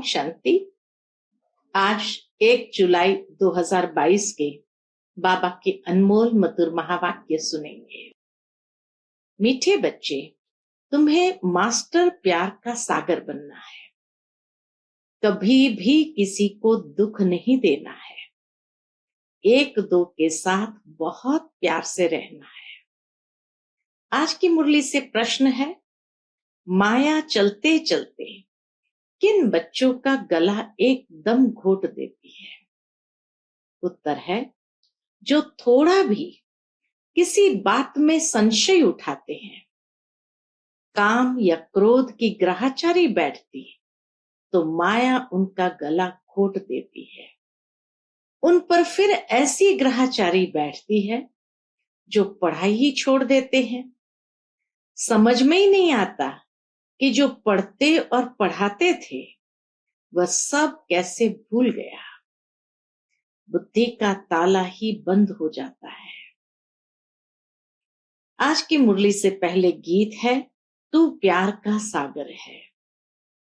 शांति। आज 1 जुलाई 2022 के बाबा के अनमोल मधुर महावाक्य सुनेंगे। मीठे बच्चे, तुम्हें मास्टर प्यार का सागर बनना है। कभी भी किसी को दुख नहीं देना है। एक दो के साथ बहुत प्यार से रहना है। आज की मुरली से प्रश्न है, माया चलते चलते किन बच्चों का गला एकदम घोट देती है? उत्तर है, जो थोड़ा भी किसी बात में संशय उठाते हैं। काम या क्रोध की ग्रहचारी बैठती तो माया उनका गला घोट देती है। उन पर फिर ऐसी ग्रहचारी बैठती है जो पढ़ाई ही छोड़ देते हैं। समझ में ही नहीं आता कि जो पढ़ते और पढ़ाते थे वह सब कैसे भूल गया। बुद्धि का ताला ही बंद हो जाता है। आज की मुरली से पहले गीत है, तू प्यार का सागर है।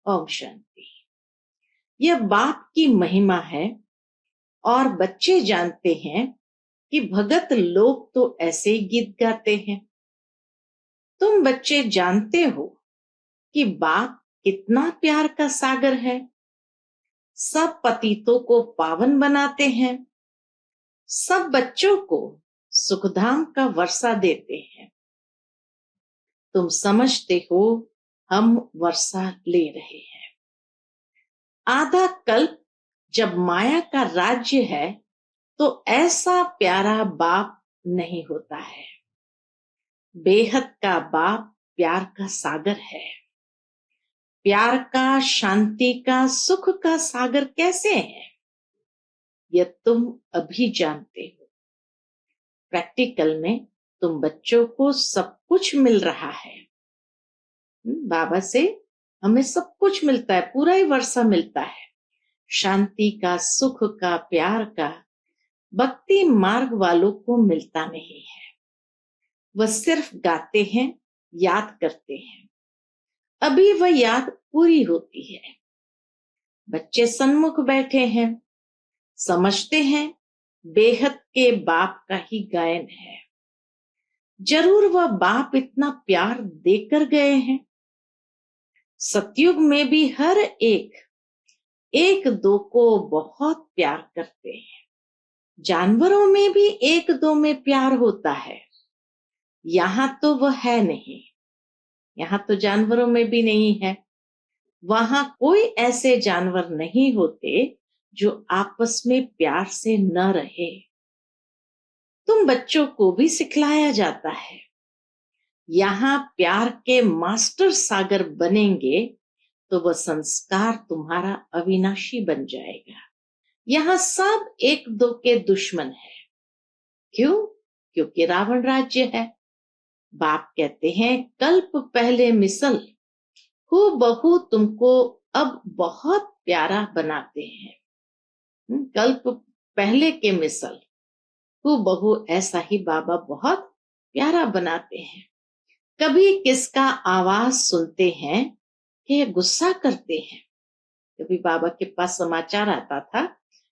ओम शांति। यह बाप की महिमा है और बच्चे जानते हैं कि भगत लोग तो ऐसे ही गीत गाते हैं। तुम बच्चे जानते हो कि बाप कितना प्यार का सागर है। सब पतितों को पावन बनाते हैं। सब बच्चों को सुखधाम का वर्षा देते हैं। तुम समझते हो हम वर्षा ले रहे हैं। आधा कल्प जब माया का राज्य है तो ऐसा प्यारा बाप नहीं होता है। बेहद का बाप प्यार का सागर है। प्यार का, शांति का, सुख का सागर कैसे है यह तुम अभी जानते हो। प्रैक्टिकल में तुम बच्चों को सब कुछ मिल रहा है। बाबा से हमें सब कुछ मिलता है, पूरा ही वर्षा मिलता है। शांति का, सुख का, प्यार का भक्ति मार्ग वालों को मिलता नहीं है। वह सिर्फ गाते हैं, याद करते हैं। अभी वह याद पूरी होती है। बच्चे सन्मुख बैठे हैं, समझते हैं बेहद के बाप का ही गायन है। जरूर वह बाप इतना प्यार देकर गए हैं। सतयुग में भी हर एक दो को बहुत प्यार करते हैं। जानवरों में भी एक दो में प्यार होता है। यहां तो वह है नहीं। यहां तो जानवरों में भी नहीं है। वहां कोई ऐसे जानवर नहीं होते जो आपस में प्यार से न रहे। तुम बच्चों को भी सिखलाया जाता है। यहां प्यार के मास्टर सागर बनेंगे तो वह संस्कार तुम्हारा अविनाशी बन जाएगा। यहां सब एक दो के दुश्मन है। क्यों? क्योंकि रावण राज्य है। बाप कहते हैं, कल्प पहले मिसल हूबहू तुमको अब बहुत प्यारा बनाते हैं। कल्प पहले के मिसल हूबहू ऐसा ही बाबा बहुत प्यारा बनाते हैं। कभी किसका आवाज सुनते हैं कि गुस्सा करते हैं। कभी बाबा के पास समाचार आता था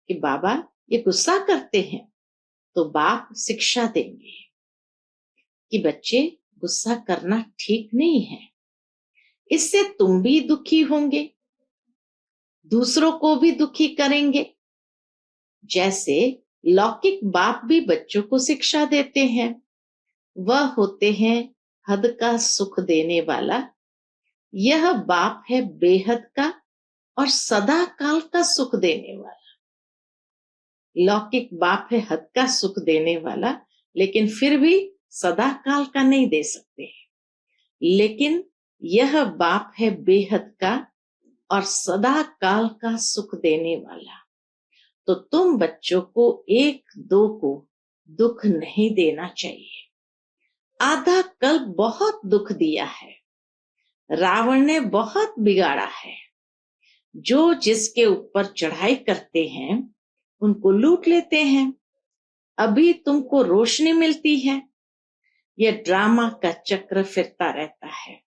कि बाबा ये गुस्सा करते हैं, तो बाप शिक्षा देंगे कि बच्चे गुस्सा करना ठीक नहीं है। इससे तुम भी दुखी होंगे, दूसरों को भी दुखी करेंगे। जैसे लौकिक बाप भी बच्चों को शिक्षा देते हैं। वह होते हैं हद का सुख देने वाला। यह बाप है बेहद का और सदा काल का सुख देने वाला। लौकिक बाप है हद का सुख देने वाला, लेकिन फिर भी सदा काल का नहीं दे सकते। लेकिन यह बाप है बेहद का और सदा काल का सुख देने वाला। तो तुम बच्चों को एक दो को दुख नहीं देना चाहिए। आधा कल्प बहुत दुख दिया है। रावण ने बहुत बिगाड़ा है। जो जिसके ऊपर चढ़ाई करते हैं उनको लूट लेते हैं। अभी तुमको रोशनी मिलती है। यह ड्रामा का चक्र फिरता रहता है।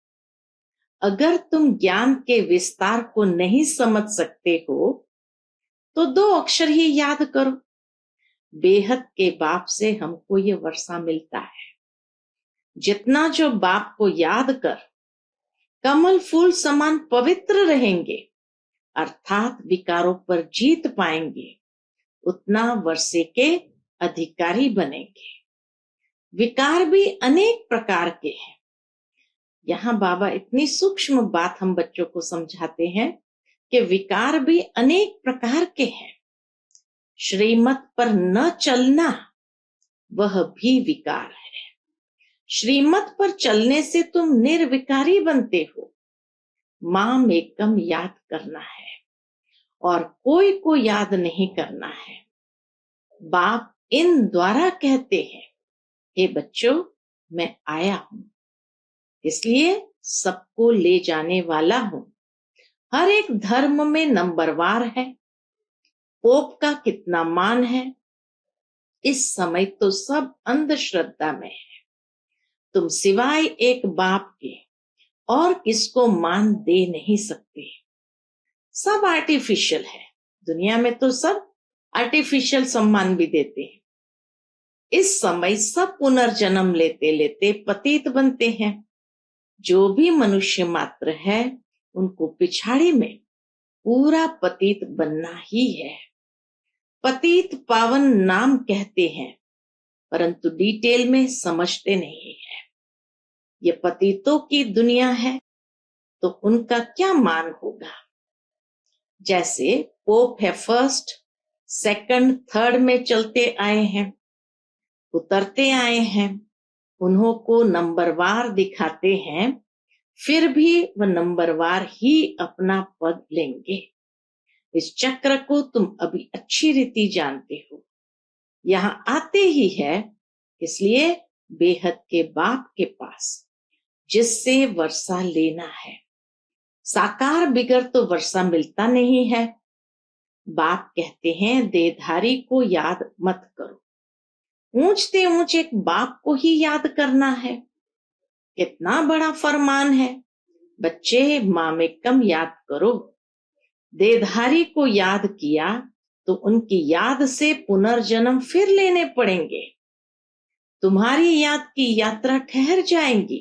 अगर तुम ज्ञान के विस्तार को नहीं समझ सकते हो तो 2 अक्षर ही याद करो। बेहद के बाप से हमको ये वर्षा मिलता है। जितना जो बाप को याद कर कमल फूल समान पवित्र रहेंगे, अर्थात विकारों पर जीत पाएंगे, उतना वर्षे के अधिकारी बनेंगे। विकार भी अनेक प्रकार के हैं। यहाँ बाबा इतनी सूक्ष्म बात हम बच्चों को समझाते हैं कि विकार भी अनेक प्रकार के हैं। श्रीमत पर न चलना वह भी विकार है। श्रीमत पर चलने से तुम निर्विकारी बनते हो। माम एकम याद करना है और कोई को याद नहीं करना है। बाप इन द्वारा कहते हैं, हे बच्चों, मैं आया हूं, इसलिए सबको ले जाने वाला हूं। हर एक धर्म में नंबरवार है। पोप का कितना मान है, इस समय तो सब अंधश्रद्धा में है। तुम सिवाय एक बाप के और किसको मान दे नहीं सकते। सब आर्टिफिशियल है। दुनिया में तो सब आर्टिफिशियल सम्मान भी देते हैं। इस समय सब पुनर्जन्म लेते लेते पतित बनते हैं। जो भी मनुष्य मात्र है उनको पिछाड़ी में पूरा पतित बनना ही है। पतित पावन नाम कहते हैं, परंतु डिटेल में समझते नहीं है। ये पतितों की दुनिया है तो उनका क्या मान होगा। जैसे पोप है फर्स्ट, सेकंड, थर्ड में चलते आए हैं, उतरते आए हैं, उन्हों को नंबरवार दिखाते हैं, फिर भी वह नंबरवार ही अपना पद लेंगे। इस चक्र को तुम अभी अच्छी रीति जानते हो। यहां आते ही है इसलिए बेहद के बाप के पास, जिससे वर्षा लेना है। साकार बिगर तो वर्षा मिलता नहीं है। बाप कहते हैं देहधारी को याद मत करो। ऊंचते ऊंच एक बाप को ही याद करना है। कितना बड़ा फरमान है। बच्चे, मामेकम याद करो। देहधारी को याद किया तो उनकी याद से पुनर्जन्म फिर लेने पड़ेंगे। तुम्हारी याद की यात्रा ठहर जाएंगी।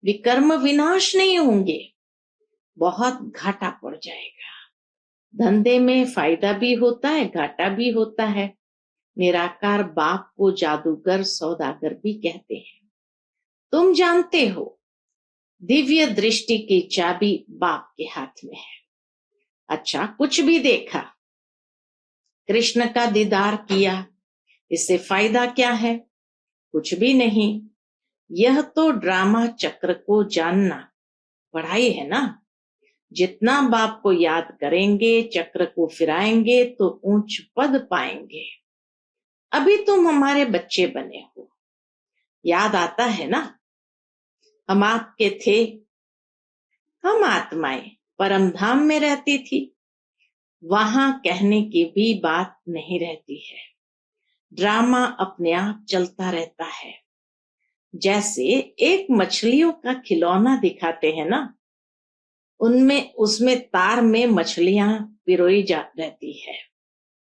विकर्म विनाश नहीं होंगे। बहुत घाटा पड़ जाएगा। धंधे में फायदा भी होता है, घाटा भी होता है। निराकार बाप को जादूगर, सौदागर भी कहते हैं। तुम जानते हो दिव्य दृष्टि की चाबी बाप के हाथ में है। अच्छा, कुछ भी देखा, कृष्ण का दीदार किया, इससे फायदा क्या है? कुछ भी नहीं। यह तो ड्रामा चक्र को जानना पढ़ाई है ना। जितना बाप को याद करेंगे, चक्र को फिराएंगे तो ऊंच पद पाएंगे। अभी तुम हमारे बच्चे बने हो, याद आता है ना, हम आपके थे। हम आत्माएं परम धाम में रहती थी। वहां कहने की भी बात नहीं रहती है। ड्रामा अपने आप चलता रहता है। जैसे एक मछलियों का खिलौना दिखाते हैं ना, उसमें तार में मछलियां पिरोई जा रहती है।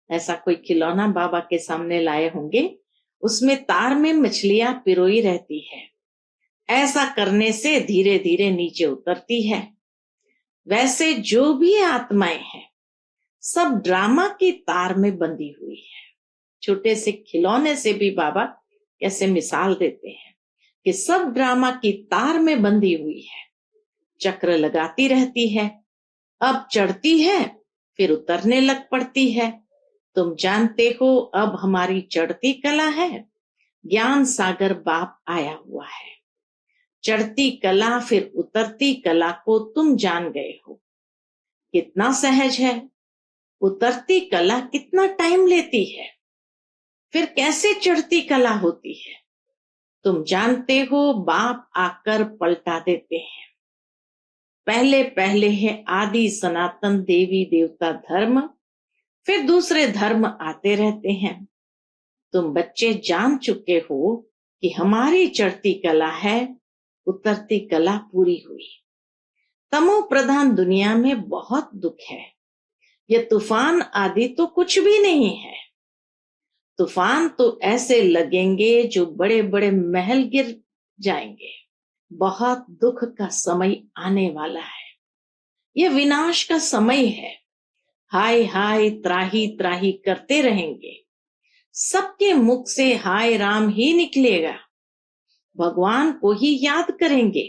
ऐसा कोई खिलौना बाबा के सामने लाए होंगे, उसमें तार में मछलियां पिरोई रहती है। ऐसा करने से धीरे धीरे नीचे उतरती है। वैसे जो भी आत्माएं हैं सब ड्रामा की तार में बंधी हुई है। छोटे से खिलौने से भी बाबा कैसे मिसाल देते हैं कि सब ड्रामा की तार में बंधी हुई है। चक्र लगाती रहती है, अब चढ़ती है फिर उतरने लग पड़ती है। तुम जानते हो अब हमारी चढ़ती कला है। ज्ञान सागर बाप आया हुआ है। चढ़ती कला फिर उतरती कला को तुम जान गए हो। कितना सहज है। उतरती कला कितना टाइम लेती है, फिर कैसे चढ़ती कला होती है तुम जानते हो। बाप आकर पलटा देते हैं। पहले पहले है आदि सनातन देवी देवता धर्म, फिर दूसरे धर्म आते रहते हैं। तुम बच्चे जान चुके हो कि हमारी चढ़ती कला है, उतरती कला पूरी हुई। तमो प्रधान दुनिया में बहुत दुख है। ये तूफान आदि तो कुछ भी नहीं है। तूफान तो ऐसे लगेंगे जो बड़े बड़े महल गिर जाएंगे। बहुत दुख का समय आने वाला है। ये विनाश का समय है। हाय हाय त्राही त्राही करते रहेंगे। सबके मुख से हाय राम ही निकलेगा। भगवान को ही याद करेंगे।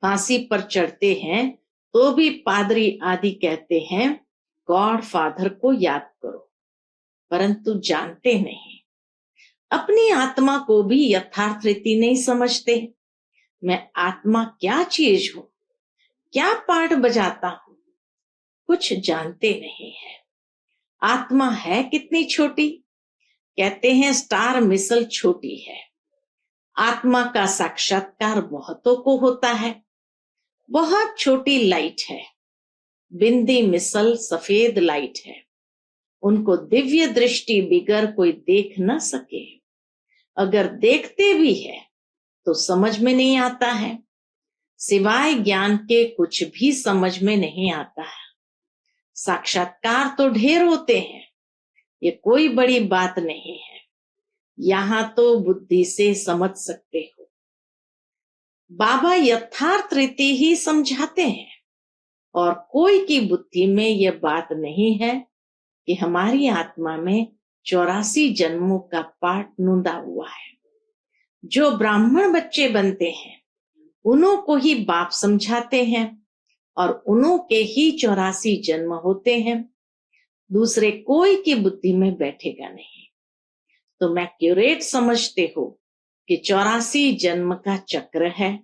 फांसी पर चढ़ते हैं तो भी पादरी आदि कहते हैं गॉड फादर को याद करो, परंतु जानते नहीं। अपनी आत्मा को भी यथार्थ रीति नहीं समझते। मैं आत्मा क्या चीज हूं, क्या पार्ट बजाता हूं, कुछ जानते नहीं है। आत्मा है कितनी छोटी। कहते हैं स्टार मिसल छोटी है। आत्मा का साक्षात्कार बहुतों को होता है। बहुत छोटी लाइट है। बिंदी मिसल सफेद लाइट है। उनको दिव्य दृष्टि बिगर कोई देख न सके। अगर देखते भी है तो समझ में नहीं आता है। सिवाय ज्ञान के कुछ भी समझ में नहीं आता है। साक्षात्कार तो ढेर होते हैं, ये कोई बड़ी बात नहीं है। यहां तो बुद्धि से समझ सकते हो। बाबा यथार्थ रीति ही समझाते हैं और कोई की बुद्धि में यह बात नहीं है कि हमारी आत्मा में 84 जन्मों का पाठ नूंदा हुआ है। जो ब्राह्मण बच्चे बनते हैं उन्हों को ही बाप समझाते हैं और उन्हों के ही 84 जन्म होते हैं। दूसरे कोई की बुद्धि में बैठेगा नहीं। तो मैं क्यूरेट समझते हो कि 84 जन्म का चक्र है।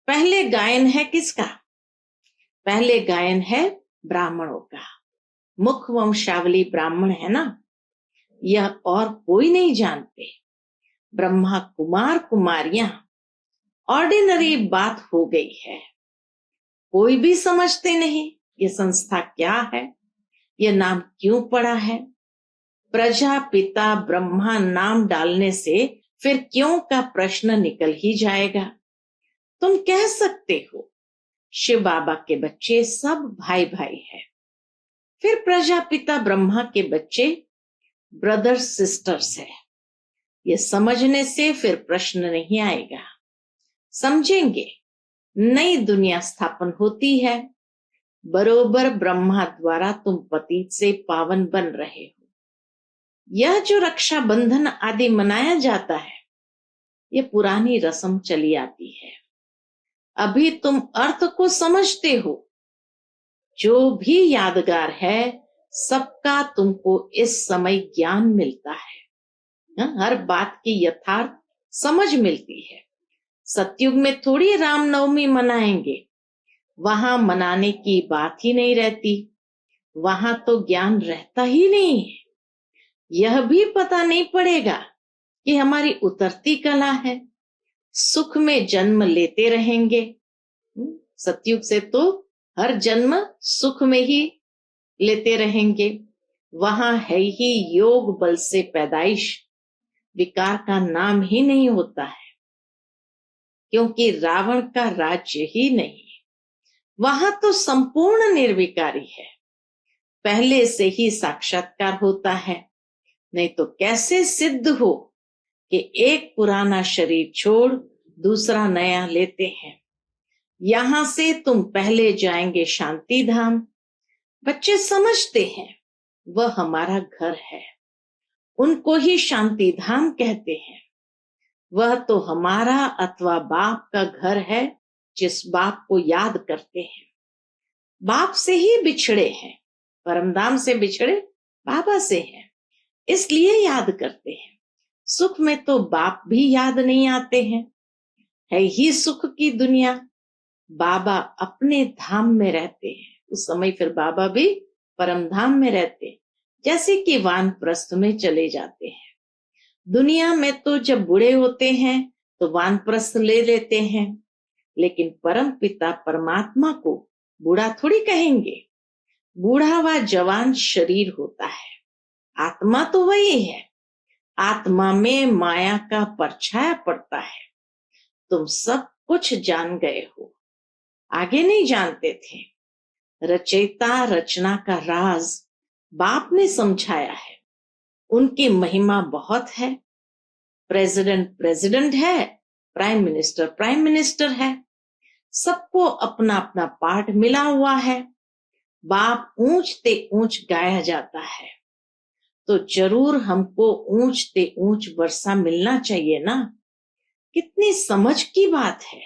पहले गायन है किसका? पहले गायन है ब्राह्मणों का। मुख वंशावली ब्राह्मण है ना, यह और कोई नहीं जानते। ब्रह्मा कुमार कुमारियां ऑर्डिनरी बात हो गई है। कोई भी समझते नहीं ये संस्था क्या है, ये नाम क्यों पड़ा है। प्रजापिता ब्रह्मा नाम डालने से फिर क्यों का प्रश्न निकल ही जाएगा। तुम कह सकते हो शिव बाबा के बच्चे सब भाई भाई है। फिर प्रजापिता ब्रह्मा के बच्चे ब्रदर्स सिस्टर्स है। ये समझने से फिर प्रश्न नहीं आएगा। समझेंगे नई दुनिया स्थापन होती है। बरोबर ब्रह्मा द्वारा तुम पतित से पावन बन रहे हो। यह जो रक्षा बंधन आदि मनाया जाता है, ये पुरानी रस्म चली आती है। अभी तुम अर्थ को समझते हो। जो भी यादगार है सबका तुमको इस समय ज्ञान मिलता है। हर बात की यथार्थ समझ मिलती है। सतयुग में थोड़ी रामनवमी मनाएंगे, वहां मनाने की बात ही नहीं रहती। वहां तो ज्ञान रहता ही नहीं है। यह भी पता नहीं पड़ेगा कि हमारी उतरती कला है। सुख में जन्म लेते रहेंगे। सतयुग से तो हर जन्म सुख में ही लेते रहेंगे। वहां है ही योग बल से पैदाइश। विकार का नाम ही नहीं होता है, क्योंकि रावण का राज्य ही नहीं। वहां तो संपूर्ण निर्विकारी है। पहले से ही साक्षात्कार होता है। नहीं तो कैसे सिद्ध हो कि एक पुराना शरीर छोड़ दूसरा नया लेते हैं। यहां से तुम पहले जाएंगे शांति धाम। बच्चे समझते हैं वह हमारा घर है। उनको ही शांति धाम कहते हैं। वह तो हमारा अथवा बाप का घर है, जिस बाप को याद करते हैं। बाप से ही बिछड़े हैं, परमधाम से बिछड़े बाबा से हैं, इसलिए याद करते हैं। सुख में तो बाप भी याद नहीं आते हैं। है ही सुख की दुनिया। बाबा अपने धाम में रहते हैं। उस समय फिर बाबा भी परम धाम में रहते हैं, जैसे कि वानप्रस्थ में चले जाते हैं। दुनिया में तो जब बूढ़े होते हैं तो वानप्रस्थ ले लेते हैं, लेकिन परम पिता परमात्मा को बूढ़ा थोड़ी कहेंगे। बूढ़ा व जवान शरीर होता है, आत्मा तो वही है। आत्मा में माया का परछाया पड़ता है। तुम सब कुछ जान गए हो। आगे नहीं जानते थे। रचयिता रचना का राज बाप ने समझाया है। उनकी महिमा बहुत है। प्रेसिडेंट प्रेसिडेंट है, प्राइम मिनिस्टर प्राइम मिनिस्टर है, सबको अपना अपना पार्ट मिला हुआ है। बाप ऊंचते ऊंच गाया जाता है, तो जरूर हमको ऊंचते ऊंच वर्षा मिलना चाहिए ना। कितनी समझ की बात है।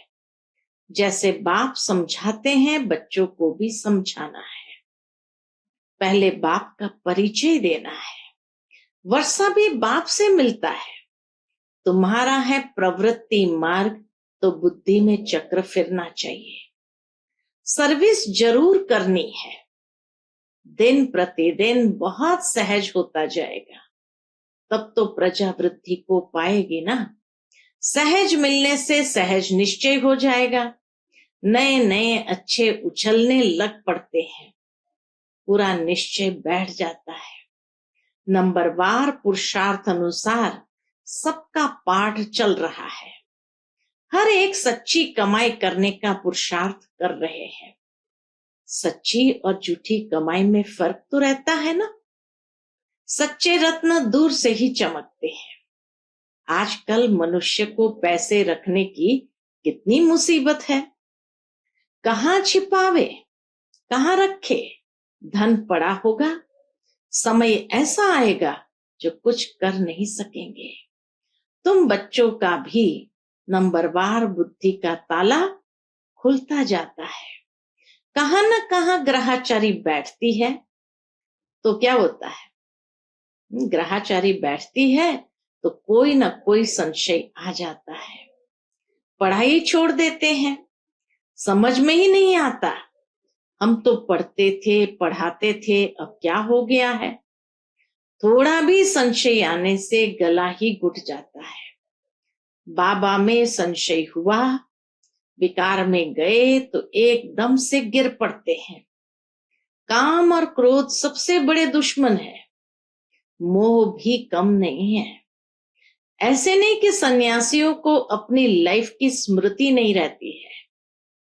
जैसे बाप समझाते हैं, बच्चों को भी समझाना है। पहले बाप का परिचय देना है। वर्षा भी बाप से मिलता है। तुम्हारा है प्रवृत्ति मार्ग, तो बुद्धि में चक्र फिरना चाहिए। सर्विस जरूर करनी है। दिन प्रतिदिन बहुत सहज होता जाएगा, तब तो प्रजा वृद्धि को पाएगी ना। सहज मिलने से सहज निश्चय हो जाएगा। नए नए अच्छे उछलने लग पड़ते हैं, पूरा निश्चय बैठ जाता है। नंबरवार पुरुषार्थ अनुसार सबका पाठ चल रहा है। हर एक सच्ची कमाई करने का पुरुषार्थ कर रहे हैं। सच्ची और झूठी कमाई में फर्क तो रहता है ना। सच्चे रत्न दूर से ही चमकते हैं। आजकल मनुष्य को पैसे रखने की कितनी मुसीबत है। कहाँ छिपावे, कहाँ रखे। धन पड़ा होगा, समय ऐसा आएगा जो कुछ कर नहीं सकेंगे। तुम बच्चों का भी नंबरवार बुद्धि का ताला खुलता जाता है। कहाँ न कहाँ ग्रहाचारी बैठती है, तो क्या होता है, ग्रहाचारी बैठती है तो कोई न कोई संशय आ जाता है। पढ़ाई छोड़ देते हैं, समझ में ही नहीं आता। हम तो पढ़ते थे, पढ़ाते थे, अब क्या हो गया है। थोड़ा भी संशय आने से गला ही घुट जाता है। बाबा में संशय हुआ, विकार में गए तो एकदम से गिर पड़ते हैं। काम और क्रोध सबसे बड़े दुश्मन है। मोह भी कम नहीं है। ऐसे नहीं कि सन्यासियों को अपनी लाइफ की स्मृति नहीं रहती है।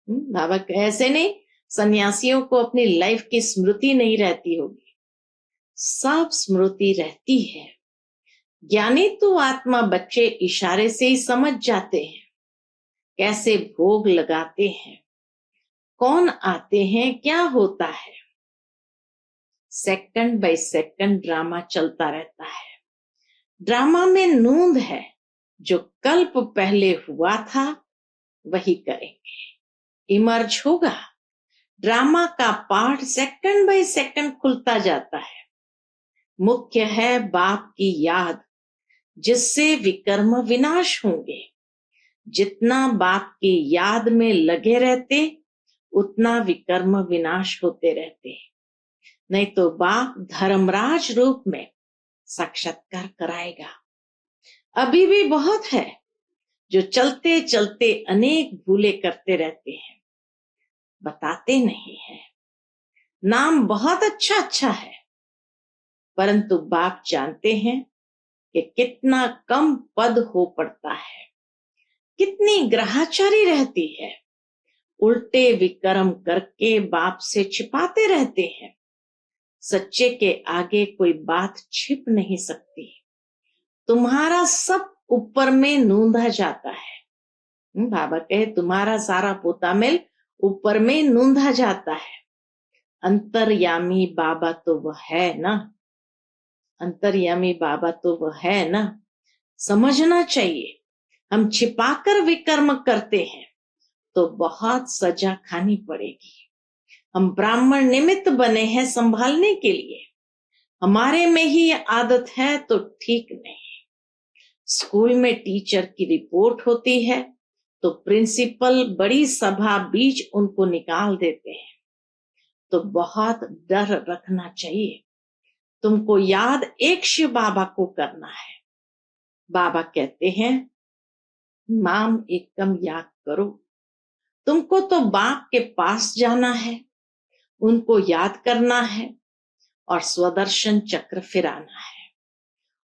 बाबा ऐसे नहीं सन्यासियों को अपनी लाइफ की स्मृति नहीं रहती होगी, सब स्मृति रहती है। ज्ञानी तो आत्मा बच्चे इशारे से ही समझ जाते हैं, कैसे भोग लगाते हैं, कौन आते हैं, क्या होता है। सेकंड बाय सेकंड ड्रामा चलता रहता है। ड्रामा में नूंद है, जो कल्प पहले हुआ था वही करेंगे। इमर्ज होगा। ड्रामा का पार्ट सेकंड बाय सेकंड खुलता जाता है। मुख्य है बाप की याद, जिससे विकर्म विनाश होंगे। जितना बाप की याद में लगे रहते, उतना विकर्म विनाश होते रहते। नहीं तो बाप धर्मराज रूप में साक्षात्कार कराएगा। अभी भी बहुत है जो चलते चलते अनेक भूले करते रहते हैं, बताते नहीं है। नाम बहुत अच्छा अच्छा है, परंतु बाप जानते हैं कि कितना कम पद हो पड़ता है, कितनी ग्रहाचारी रहती है। उल्टे विकर्म करके बाप से छिपाते रहते हैं। सच्चे के आगे कोई बात छिप नहीं सकती। तुम्हारा सब ऊपर में नूंदा जाता है। बाबा कहे तुम्हारा सारा पोतामेल ऊपर में नूंदा जाता है। अंतर्यामी बाबा तो वह है ना। अंतर्यामी बाबा तो वह है ना। समझना चाहिए। हम छिपाकर विकर्म करते हैं तो बहुत सजा खानी पड़ेगी। हम ब्राह्मण निमित्त बने हैं संभालने के लिए। हमारे में ही ये आदत है तो ठीक नहीं। स्कूल में टीचर की रिपोर्ट होती है तो प्रिंसिपल बड़ी सभा बीच उनको निकाल देते हैं। तो बहुत डर रखना चाहिए। तुमको याद एक शिव बाबा को करना है। बाबा कहते हैं नाम एकदम याद करो। तुमको तो बाप के पास जाना है, उनको याद करना है और स्वदर्शन चक्र फिराना है।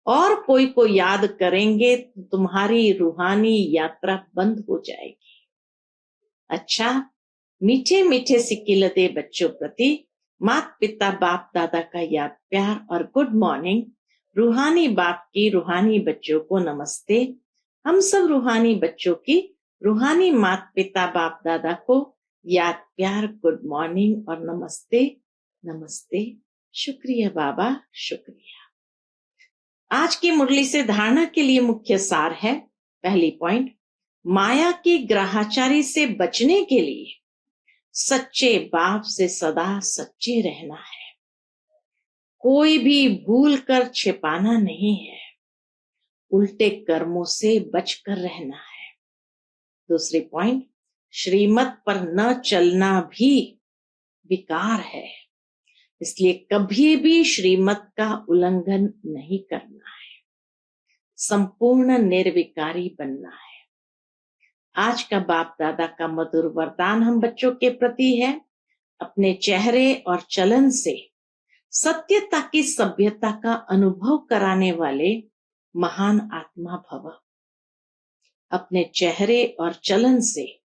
और कोई को याद करेंगे तो तुम्हारी रूहानी यात्रा बंद हो जाएगी। अच्छा, मीठे मीठे सिकिलते बच्चों प्रति माता पिता बाप दादा का याद प्यार और गुड मॉर्निंग। रूहानी बाप की रूहानी बच्चों को नमस्ते। हम सब रूहानी बच्चों की रूहानी माता पिता बाप दादा को याद प्यार गुड मॉर्निंग और नमस्ते नमस्ते। शुक्रिया बाबा, शुक्रिया। आज की मुरली से धारणा के लिए मुख्य सार है। पहली पॉइंट, माया की ग्रहाचारी से बचने के लिए सच्चे बाप से सदा सच्चे रहना है। कोई भी भूल कर छिपाना नहीं है। उल्टे कर्मों से बचकर रहना है। दूसरी पॉइंट, श्रीमत पर न चलना भी विकार है, इसलिए कभी भी श्रीमत का उल्लंघन नहीं करना है। संपूर्ण निर्विकारी बनना है। आज का बाप दादा का मधुर वरदान हम बच्चों के प्रति है। अपने चेहरे और चलन से सत्यता की सभ्यता का अनुभव कराने वाले महान आत्मा भव। अपने चेहरे और चलन से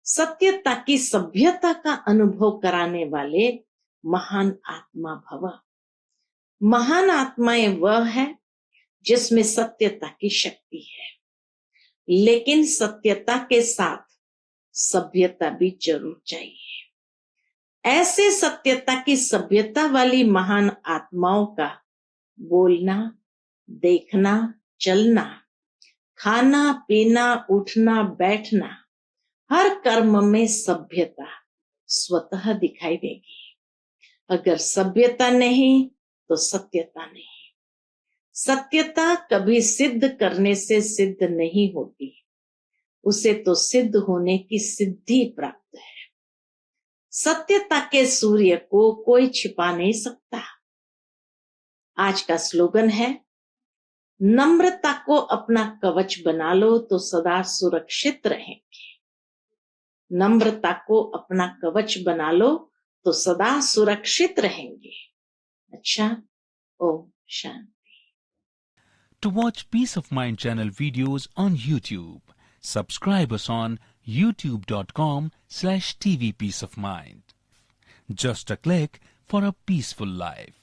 सत्यता की सभ्यता का अनुभव कराने वाले महान आत्मा भव। महान आत्माएं वह है जिसमें सत्यता की शक्ति है, लेकिन सत्यता के साथ सभ्यता भी जरूर चाहिए। ऐसे सत्यता की सभ्यता वाली महान आत्माओं का बोलना, देखना, चलना, खाना पीना, उठना बैठना, हर कर्म में सभ्यता स्वतः दिखाई देगी। अगर सभ्यता नहीं तो सत्यता नहीं। सत्यता कभी सिद्ध करने से सिद्ध नहीं होती, उसे तो सिद्ध होने की सिद्धि प्राप्त है। सत्यता के सूर्य को कोई छिपा नहीं सकता। आज का स्लोगन है, नम्रता को अपना कवच बना लो तो सदा सुरक्षित रहेंगे। नम्रता को अपना कवच बना लो तो सदा सुरक्षित रहेंगे। अच्छा, Om Shanti. To watch Peace of Mind channel videos on YouTube, subscribe us on youtube.com/TV Peace of Mind. Just a click for a peaceful life.